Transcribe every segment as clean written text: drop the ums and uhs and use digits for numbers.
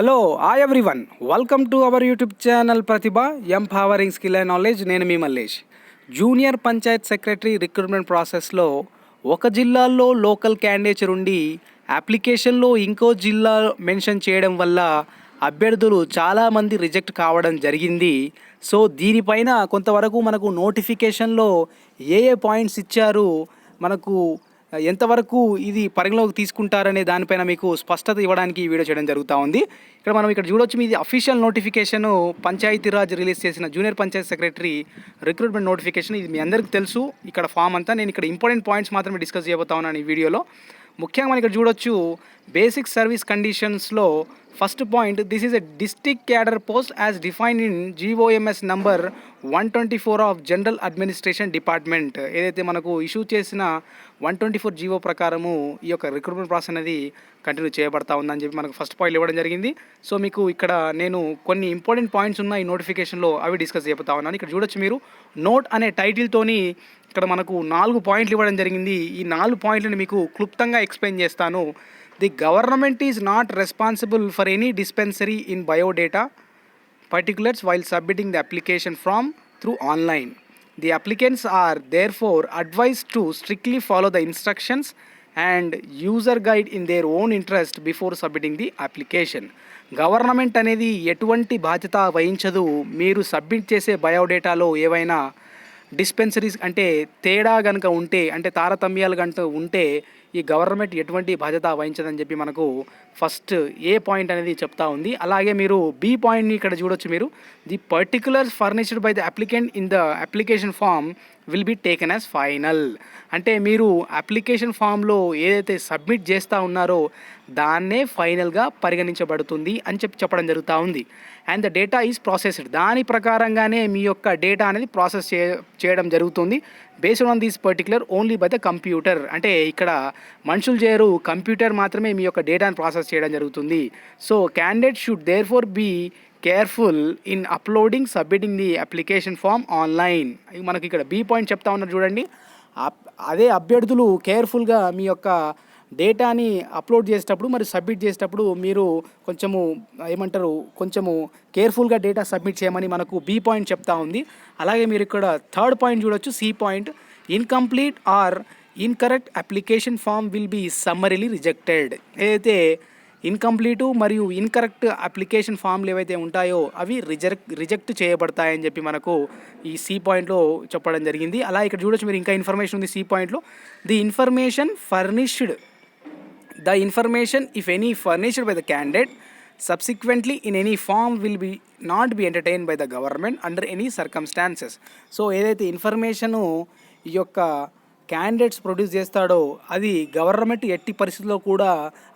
Hello hi everyone, welcome to our YouTube channel Pratibha empowering skill and knowledge. నేను మీ Mallesh. Junior panchayat secretary recruitment ప్రాసెస్లో ఒక జిల్లాలో లోకల్ క్యాండిడేట్ ఉండి అప్లికేషన్లో ఇంకో జిల్లా మెన్షన్ చేయడం వల్ల అభ్యర్థులు చాలామంది రిజెక్ట్ కావడం జరిగింది. సో దీనిపైన కొంతవరకు మనకు నోటిఫికేషన్లో ఏ పాయింట్స్ ఇచ్చారు, మనకు ఎంతవరకు ఇది పరిగణలోకి తీసుకుంటారనే దానిపైన మీకు స్పష్టత ఇవ్వడానికి ఈ వీడియో చేయడం జరుగుతూ ఉంది. ఇక్కడ చూడొచ్చు, మీది అఫీషియల్ నోటిఫికేషన్, పంచాయతీరాజ్ రిలీజ్ చేసిన junior panchayat secretary recruitment notification. ఇది మీ అందరికీ తెలుసు. ఇక్కడ ఫామ్ అంతా నేను ఇక్కడ ఇంపార్టెంట్ పాయింట్స్ మాత్రమే డిస్కస్ చేయబోతా ఉన్నాను ఈ వీడియోలో. ముఖ్యంగా మనం ఇక్కడ చూడొచ్చు, బేసిక్ సర్వీస్ కండిషన్స్లో first point, this is a district cadre post as defined in GOMs number 124 of general administration department. ఏదైతే మనకు ఇష్యూ చేసిన 124 జీవో ప్రకారము ఈ యొక్క రిక్రూట్మెంట్ ప్రాసెస్ అనేది కంటిన్యూ చేయబడతా ఉందని చెప్పి మనకు ఫస్ట్ పాయింట్ ఇవ్వడం జరిగింది. సో మీకు ఇక్కడ నేను కొన్ని ఇంపార్టెంట్ పాయింట్స్ ఉన్న ఈ నోటిఫికేషన్లో అవి డిస్కస్ చేయబోతా ఉన్నాను. ఇక్కడ చూడొచ్చు మీరు, నోట్ అనే టైటిల్తోని ఇక్కడ మనకు 4 పాయింట్లు ఇవ్వడం జరిగింది. ఈ 4 పాయింట్లను మీకు క్లుప్తంగా ఎక్స్ప్లెయిన్ చేస్తాను. The government is not responsible for any dispensary in biodata particulars while submitting the application form through online. The applicants are therefore advised to strictly follow the instructions and user guide in their own interest before submitting the application. Government అనేది ఎటువంటి బాధ్యత వహించదు. మీరు submit చేసే బయోడేటాలో ఏవైనా dispensaries అంటే తేడా కనుక ఉంటే, అంటే తారతమ్యాలు కనుక ఉంటే ఈ గవర్నమెంట్ ఎటువంటి బాధ్యత వహించదని చెప్పి మనకు ఫస్ట్ ఏ పాయింట్ అనేది చెప్తా ఉంది. అలాగే మీరు బి పాయింట్ని ఇక్కడ చూడొచ్చు మీరు, the particulars furnished by the applicant in the application form will be taken as final. అంటే మీరు అప్లికేషన్ ఫామ్లో ఏదైతే సబ్మిట్ చేస్తూ ఉన్నారో దాన్నే ఫైనల్గా పరిగణించబడుతుంది అని చెప్పడం జరుగుతూ ఉంది. And the data is processed, దాని ప్రకారంగానే మీ యొక్క డేటా అనేది ప్రాసెస్ చేయడం జరుగుతుంది. Based on this particular only by the computer. అంటే ఇక్కడ మనుషులు చేయరు, కంప్యూటర్ మాత్రమే మీ యొక్క డేటాను ప్రాసెస్ చేయడం జరుగుతుంది. So candidate should therefore be careful in uploading submitting the application form online. మనకి ఇక్కడ బి పాయింట్ చెప్తా ఉన్నారు చూడండి. అదే అభ్యర్థులు కేర్ఫుల్గా మీ యొక్క డేటాని అప్లోడ్ చేసేటప్పుడు, మరి సబ్మిట్ చేసేటప్పుడు మీరు కొంచెము కేర్ఫుల్గా డేటా సబ్మిట్ చేయమని మనకు బి పాయింట్ చెప్తా ఉంది. అలాగే మీరు ఇక్కడ థర్డ్ పాయింట్ చూడొచ్చు, C point, incomplete or incorrect application form will be summarily rejected. ఏదైతే ఇన్కంప్లీటు మరియు ఇన్కరెక్ట్ అప్లికేషన్ ఫామ్లు ఏవైతే ఉంటాయో అవి రిజెక్ట్ చేయబడతాయని చెప్పి మనకు ఈ సి పాయింట్లో చెప్పడం జరిగింది. అలా ఇక్కడ చూడొచ్చు మీరు, ఇంకా ఇన్ఫర్మేషన్ ఉంది సి పాయింట్లో. The information if any furnished by the candidate subsequently in any form will be not be entertained by the government under any circumstances. So ఏదైతే ఇన్ఫర్మేషను ఈ యొక్క క్యాండిడేట్స్ ప్రొడ్యూస్ చేస్తాడో అది గవర్నమెంట్ ఎట్టి పరిస్థితుల్లో కూడా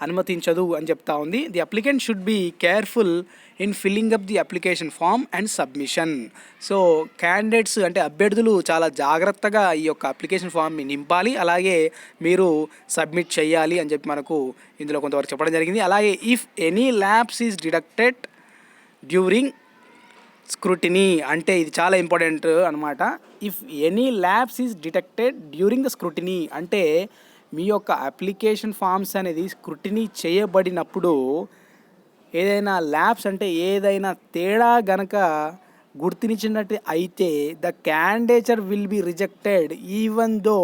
అనుమతించదు అని చెప్తా ఉంది. The applicant should be careful in filling up the application form and submission. So candidates అంటే అభ్యర్థులు చాలా జాగ్రత్తగా ఈ యొక్క అప్లికేషన్ ఫామ్ని నింపాలి, అలాగే మీరు సబ్మిట్ చేయాలి అని చెప్పి మనకు ఇందులో కొంతవరకు చెప్పడం జరిగింది. అలాగే if any lapse is deducted during scrutiny, అంటే ఇది చాలా ఇంపార్టెంట్ అనమాట. If any labs is detected during the scrutiny, అంటే మీ యొక్క అప్లికేషన్ ఫామ్స్ అనేది స్క్రూటినీ చేయబడినప్పుడు ఏదైనా ల్యాబ్స్ అంటే ఏదైనా తేడా గనక గుర్తించినట్టు అయితే the candidature will be rejected even though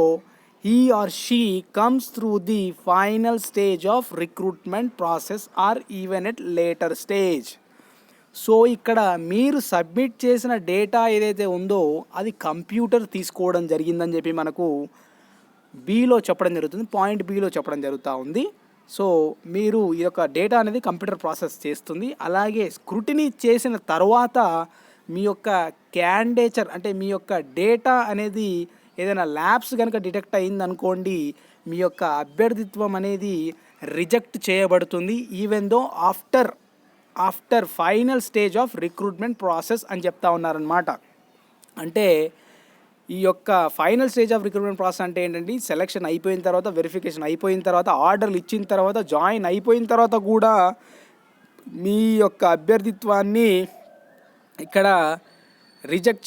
he or she comes through the final stage of recruitment process or even at later stage. So ఇక్కడ మీరు సబ్మిట్ చేసిన డేటా ఏదైతే ఉందో అది కంప్యూటర్ తీసుకోవడం జరిగిందని చెప్పి మనకు బిలో చెప్పడం జరుగుతుంది, పాయింట్ బిలో చెప్పడం జరుగుతూ ఉంది. సో మీరు ఈ యొక్క డేటా అనేది కంప్యూటర్ ప్రాసెస్ చేస్తుంది. అలాగే స్క్రూటినీ చేసిన తర్వాత మీ యొక్క క్యాండిడేచర్ అంటే మీ యొక్క డేటా అనేది ఏదైనా ల్యాబ్స్ కనుక డిటెక్ట్ అయిందనుకోండి, మీ యొక్క అభ్యర్థిత్వం అనేది రిజెక్ట్ చేయబడుతుంది even though after final stage of recruitment process అని చెప్తా ఉన్నారనమాట. అంటే ఈ యొక్క final stage of recruitment process అంటే ఏంటంటే, సెలక్షన్ అయిపోయిన తర్వాత, వెరిఫికేషన్ అయిపోయిన తర్వాత, ఆర్డర్లు ఇచ్చిన తర్వాత, జాయిన్ అయిపోయిన తర్వాత కూడా మీ యొక్క అభ్యర్థిత్వాన్ని ఇక్కడ రిజెక్ట్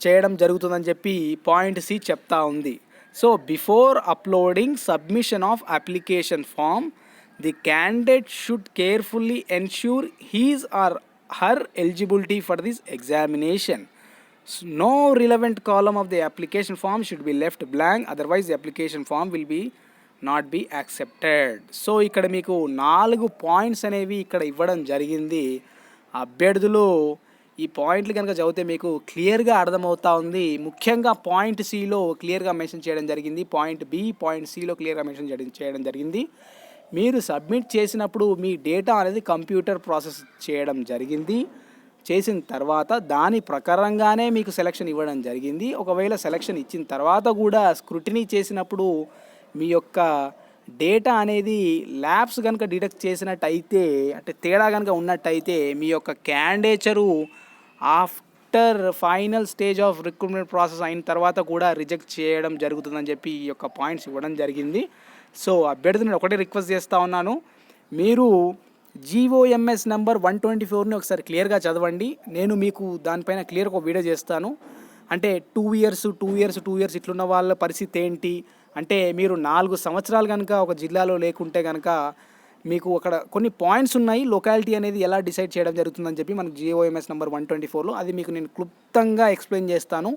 చేయడం జరుగుతుందని చెప్పి పాయింట్ సి చెప్తా ఉంది. So before uploading submission of application form the candidate should carefully ensure his or her eligibility for this examination. No relevant column of the application form should be left blank, otherwise the application form will be not be accepted. So ఇక్కడ మీకు 4 points అనేవి ఇక్కడ ఇవ్వడం జరిగింది. అభ్యర్థులు ఈ పాయింట్లు కనుక చదివితే మీకు క్లియర్గా అర్థమవుతా ఉంది. ముఖ్యంగా పాయింట్ సిలో క్లియర్గా మెన్షన్ చేయడం జరిగింది, పాయింట్ బి పాయింట్ సిలో క్లియర్గా మెన్షన్ చేయడం జరిగింది. మీరు సబ్మిట్ చేసినప్పుడు మీ డేటా అనేది కంప్యూటర్ ప్రాసెస్ చేయడం జరిగింది. చేసిన తర్వాత దాని ప్రకారంగానే మీకు సెలక్షన్ ఇవ్వడం జరిగింది. ఒకవేళ సెలక్షన్ ఇచ్చిన తర్వాత కూడా స్క్రూటినీ చేసినప్పుడు మీ యొక్క డేటా అనేది ల్యాబ్స్ కనుక డిటెక్ట్ చేసినట్టయితే, అంటే తేడా కనుక ఉన్నట్టయితే మీ యొక్క candidature after final stage of recruitment process అయిన తర్వాత కూడా రిజెక్ట్ చేయడం జరుగుతుందని చెప్పి ఈ యొక్క పాయింట్స్ ఇవ్వడం జరిగింది. సో అభ్యర్థిని ఒకటే రిక్వెస్ట్ చేస్తూ ఉన్నాను, మీరు GOMS నెంబర్ 124ని ఒకసారి క్లియర్గా చదవండి. నేను మీకు దానిపైన క్లియర్గా ఒక వీడియో చేస్తాను. అంటే 2 ఇయర్స్ ఇట్లున్న వాళ్ళ పరిస్థితి ఏంటి, అంటే మీరు 4 సంవత్సరాలు కనుక ఒక జిల్లాలో లేకుంటే కనుక మీకు అక్కడ కొన్ని పాయింట్స్ ఉన్నాయి, లొకాలిటీ అనేది ఎలా డిసైడ్ చేయడం జరుగుతుందని చెప్పి మనకు GOMS నెంబర్ 124లో అది మీకు నేను క్లుప్తంగా ఎక్స్ప్లెయిన్ చేస్తాను,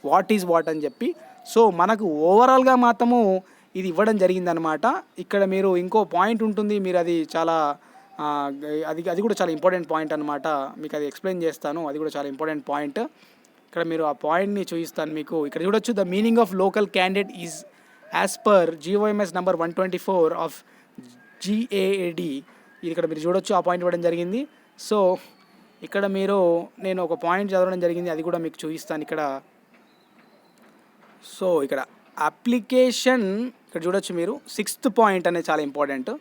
వాట్ ఈజ్ వాట్ అని చెప్పి. సో మనకు ఓవరాల్గా మాత్రము ఇది ఇవ్వడం జరిగిందనమాట. ఇక్కడ మీరు ఇంకో పాయింట్ ఉంటుంది, మీరు అది చాలా అది కూడా చాలా ఇంపార్టెంట్ పాయింట్ అనమాట. మీకు అది ఎక్స్ప్లెయిన్ చేస్తాను, అది కూడా చాలా ఇంపార్టెంట్ పాయింట్. ఇక్కడ మీరు ఆ పాయింట్ని చూపిస్తాను మీకు. ఇక్కడ చూడొచ్చు, the meaning of local candidate is as per GOMS number 124 of GAAD. ఇది ఇక్కడ మీరు చూడొచ్చు, ఆ పాయింట్ ఇవ్వడం జరిగింది. సో ఇక్కడ నేను ఒక పాయింట్ చదవడం జరిగింది, అది కూడా మీకు చూపిస్తాను ఇక్కడ. సో ఇక్కడ అప్లికేషన్ ఇక్కడ చూడొచ్చు మీరు, 6th పాయింట్ అనేది చాలా important.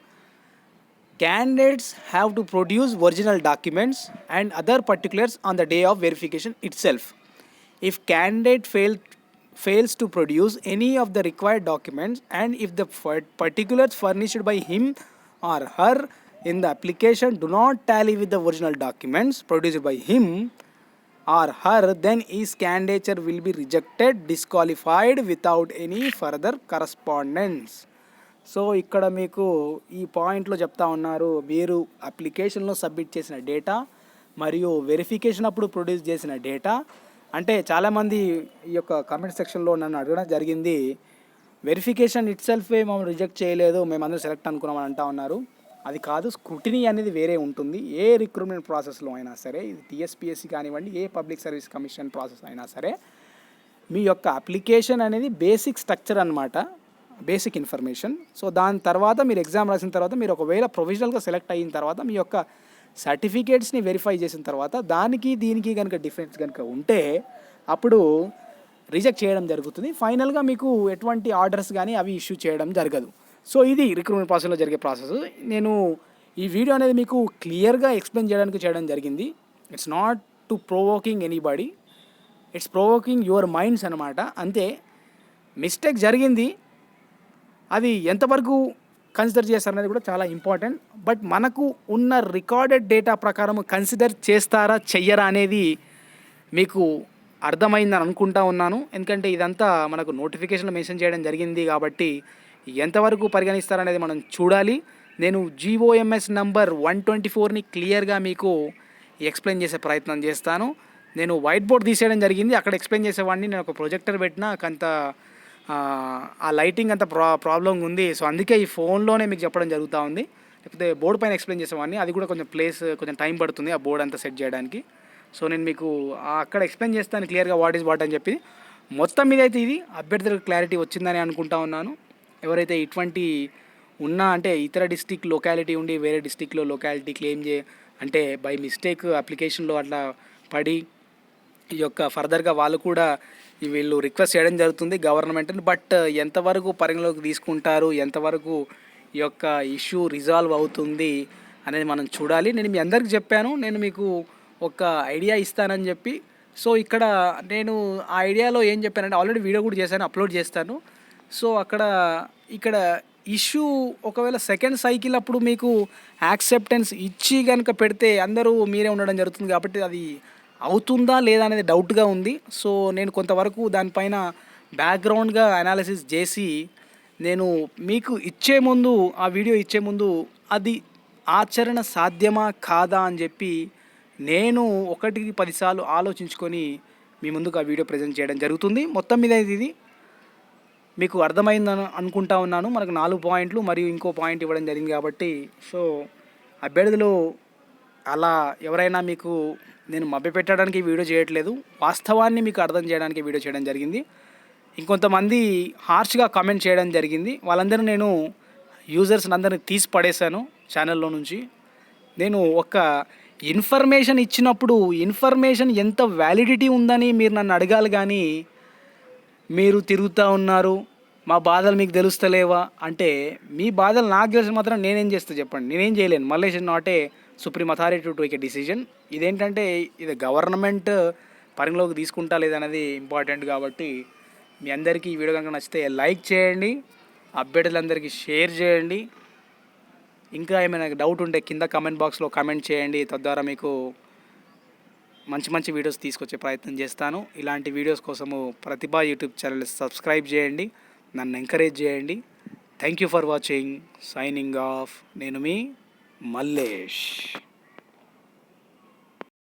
Candidates have to produce original documents and other particulars on the day of verification itself. If candidate fails to produce any of the required documents, and if the particulars furnished by him or her in the application do not tally with the original documents produced by him or her, then his candidature will be rejected, disqualified without any further correspondence. So ఇక్కడ మీకు ఈ పాయింట్లో చెప్తా ఉన్నారు, మీరు అప్లికేషన్లో submit చేసిన data మరియు వెరిఫికేషన్ అప్పుడు ప్రొడ్యూస్ చేసిన డేటా. అంటే చాలామంది ఈ యొక్క కామెంట్ సెక్షన్లో నన్ను అడగడం జరిగింది, వెరిఫికేషన్ ఇట్ సెల్ఫే మేము రిజెక్ట్ చేయలేదు, మేమందరూ సెలెక్ట్ అనుకున్నామని అంటా ఉన్నారు. అది కాదు, స్క్రూటినీ అనేది వేరే ఉంటుంది. ఏ రిక్రూట్మెంట్ ప్రాసెస్లో అయినా సరే, ఇది TSPSC కానివ్వండి, ఏ పబ్లిక్ సర్వీస్ కమిషన్ ప్రాసెస్ అయినా సరే, మీ యొక్క అప్లికేషన్ అనేది బేసిక్ స్ట్రక్చర్ అనమాట, బేసిక్ ఇన్ఫర్మేషన్. సో దాని తర్వాత మీరు ఎగ్జామ్ రాసిన తర్వాత, మీరు ఒకవేళ ప్రొవిజనల్గా సెలెక్ట్ అయిన తర్వాత మీ యొక్క సర్టిఫికేట్స్ని వెరిఫై చేసిన తర్వాత దానికి దీనికి కనుక డిఫరెన్స్ కనుక ఉంటే అప్పుడు రిజెక్ట్ చేయడం జరుగుతుంది. ఫైనల్గా మీకు ఎటువంటి ఆర్డర్స్ కానీ అవి ఇష్యూ చేయడం జరగదు. సో ఇది రిక్రూట్మెంట్ ప్రాసెస్లో జరిగే ప్రాసెస్. నేను ఈ వీడియో అనేది మీకు క్లియర్గా ఎక్స్ప్లెయిన్ చేయడం జరిగింది. It's not to provoking anybody, it's provoking your minds అనమాట. అంతే, మిస్టేక్ జరిగింది, అది ఎంతవరకు కన్సిడర్ చేస్తారనేది కూడా చాలా ఇంపార్టెంట్. బట్ మనకు ఉన్న రికార్డెడ్ డేటా ప్రకారం కన్సిడర్ చేస్తారా చెయ్యరా అనేది మీకు అర్థమైందని అనుకుంటా ఉన్నాను. ఎందుకంటే ఇదంతా మనకు నోటిఫికేషన్లో మెన్షన్ చేయడం జరిగింది కాబట్టి ఎంతవరకు పరిగణిస్తారనేది మనం చూడాలి. నేను GOMS నెంబర్ 124ని క్లియర్గా మీకు ఎక్స్ప్లెయిన్ చేసే ప్రయత్నం చేస్తాను. నేను వైట్ బోర్డ్ తీసేయడం జరిగింది, అక్కడ ఎక్స్ప్లెయిన్ చేసేవాడిని. నేను ఒక ప్రొజెక్టర్ పెట్టినా కొంత ఆ లైటింగ్ అంత ప్రాబ్లం ఉంది. సో అందుకే ఈ ఫోన్లోనే మీకు చెప్పడం జరుగుతూ ఉంది. లేకపోతే బోర్డు పైన ఎక్స్ప్లెయిన్ చేసేవాడిని, అది కూడా కొంచెం టైం పడుతుంది ఆ బోర్డు అంతా సెట్ చేయడానికి. సో నేను మీకు అక్కడ ఎక్స్ప్లెయిన్ చేస్తాను క్లియర్గా వాట్ ఈజ్ వాట్ అని చెప్పి. మొత్తం మీద అయితే ఇది అభ్యర్థులకు క్లారిటీ వచ్చిందని అనుకుంటా ఉన్నాను. ఎవరైతే ఇటువంటి అంటే ఇతర డిస్టిక్ లొకాలిటీ ఉండి వేరే డిస్టిక్లో లొకాలిటీ క్లెయిమ్ అంటే బై మిస్టేక్ అప్లికేషన్లో అట్లా పడి ఈ యొక్క ఫర్దర్గా వాళ్ళు కూడా వీళ్ళు రిక్వెస్ట్ చేయడం జరుగుతుంది గవర్నమెంట్ని. బట్ ఎంతవరకు పరిగణలోకి తీసుకుంటారు, ఎంతవరకు ఈ యొక్క ఇష్యూ రిజాల్వ్ అవుతుంది అనేది మనం చూడాలి. నేను మీ అందరికీ చెప్పాను, నేను మీకు ఒక ఐడియా ఇస్తానని చెప్పి. సో నేను ఆ ఐడియాలో ఏం చెప్పానంటే, ఆల్రెడీ వీడియో కూడా చేశాను, అప్లోడ్ చేస్తాను. సో ఇక్కడ ఇష్యూ ఒకవేళ సెకండ్ సైకిల్ అప్పుడు మీకు యాక్సెప్టెన్స్ ఇచ్చి కనుక పెడితే అందరూ మీరే ఉండడం జరుగుతుంది కాబట్టి అది అవుతుందా లేదా అనేది డౌట్గా ఉంది. సో నేను కొంతవరకు దానిపైన బ్యాక్గ్రౌండ్గా అనాలిసిస్ చేసి నేను మీకు ఆ వీడియో ఇచ్చే ముందు అది ఆచరణ సాధ్యమా కాదా అని చెప్పి నేను 1కి 10 సార్లు ఆలోచించుకొని మీ ముందుకు ఆ వీడియో ప్రజెంట్ చేయడం జరుగుతుంది. మొత్తం మీద ఇది మీకు అర్థమైందని అనుకుంటా ఉన్నాను. మనకు 4 పాయింట్లు మరియు ఇంకో పాయింట్ ఇవ్వడం జరిగింది కాబట్టి, సో అభ్యర్థులు అలా ఎవరైనా మీకు నేను మభ్యపెట్టడానికి వీడియో చేయట్లేదు, వాస్తవాన్ని మీకు అర్థం చేయడానికి వీడియో చేయడం జరిగింది. ఇంకొంతమంది హార్ష్గా కామెంట్ చేయడం జరిగింది. వాళ్ళందరూ నేను యూజర్స్ని అందరినీ తీసి పడేశాను ఛానల్లో నుంచి. నేను ఒక ఇన్ఫర్మేషన్ ఇచ్చినప్పుడు ఇన్ఫర్మేషన్ ఎంత వ్యాలిడిటీ ఉందని మీరు నన్ను అడగాలి, కానీ మీరు తిరుగుతూ ఉన్నారు, మా బాధలు మీకు తెలుస్తలేవా అంటే, మీ బాధలు నాకు తెలిసి మాత్రం నేనేం చేస్తా చెప్పండి? నేనేం చేయలేను. Mallesh is not a supreme authority to take a decision. ఇదేంటంటే ఇది గవర్నమెంట్ పరిగణలోకి తీసుకుంటా లేదనేది ఇంపార్టెంట్. కాబట్టి మీ అందరికీ ఈ వీడియో కనుక నచ్చితే లైక్ చేయండి, అభ్యర్థులందరికీ షేర్ చేయండి. ఇంకా ఏమైనా డౌట్ ఉంటే కింద కామెంట్ బాక్స్లో కామెంట్ చేయండి. తద్వారా మీకు మంచి మంచి వీడియోస్ తీసుకొచ్చే ప్రయత్నం చేస్తాను. ఇలాంటి వీడియోస్ కోసము ప్రతిభ యూట్యూబ్ ఛానల్ సబ్స్క్రైబ్ చేయండి, నన్ను ఎంకరేజ్ చేయండి. Thank you for watching. Signing off. నేను మీ మల్లేష్.